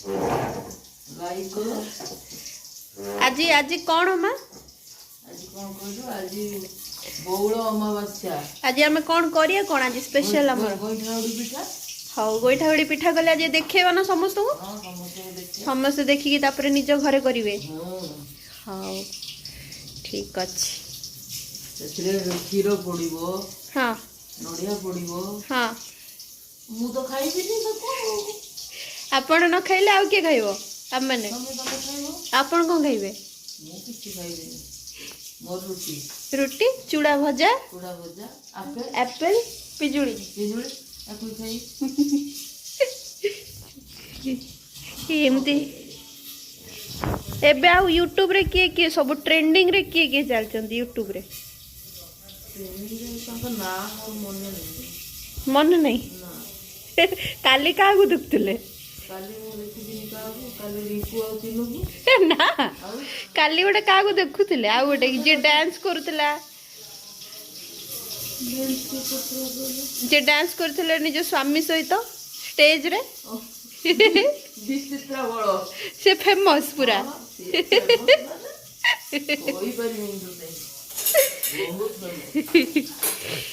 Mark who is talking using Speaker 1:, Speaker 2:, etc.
Speaker 1: Like करो।
Speaker 2: आज आज कौन माँ
Speaker 1: आज कौन कहलु आज बौल अमावास्या।
Speaker 2: आज आम कौन करिया कौन आज स्पेशल हमर
Speaker 1: गोइठाउडी पिठा।
Speaker 2: हाउ गोइठा गोड़ी पिठा कले आज देखेबा ना समस्त को।
Speaker 1: हां समस्त देखिए।
Speaker 2: समस्त देखिकी तापर निज घरे करिवे।
Speaker 1: हां
Speaker 2: हाउ ठीक अछि।
Speaker 1: ସେଥିରେ କ୍ଷୀର ପଡ଼ିବ।
Speaker 2: हां
Speaker 1: ନଡ଼ିଆ ପଡ଼ିବ।
Speaker 2: हां
Speaker 1: ମୁଁ ତ ଖାଇବିନି ତାକୁ।
Speaker 2: आपण न खाइले आउ के खाइबो हम माने
Speaker 1: ତମେ ଖାଇବ।
Speaker 2: आपण कोन खाइबे
Speaker 1: ମୁଁ କିଛି ଖାଇବିନି। ମୋର ରୁଟି
Speaker 2: रोटी चूड़ा भजा
Speaker 1: ଚୁଡ଼ା ଭଜା ଆପେଲ
Speaker 2: एप्पल पिजुड़ी
Speaker 1: ପିଜୁଳି ଆକୁ ଖାଇ।
Speaker 2: एमती एबे आउ यूट्यूब रे किए सब ट्रेंडिंग रे किए चलचंदी यूट्यूब रे
Speaker 1: ତାଙ୍କ ନାଁ ମୋର ମନେ ନାହିଁ।
Speaker 2: मन नहीं
Speaker 1: ନା
Speaker 2: काली का दुखुले
Speaker 1: କାଲି ମୁଁ ଦେଖିଥିଲି କାହାକୁ କାଲି ରିଙ୍କୁ ଆଉ ଚିନୁକୁ।
Speaker 2: ना काली गोटे का देखुले आउ गोटे जे डांस करूला जे डांस करथिले निज स्वामी सहित स्टेज रे
Speaker 1: ବିଚିତ୍ର ବଳ
Speaker 2: से फेमस पूरा
Speaker 1: କହିପାରିବିନି ତତେ। ବହୁତ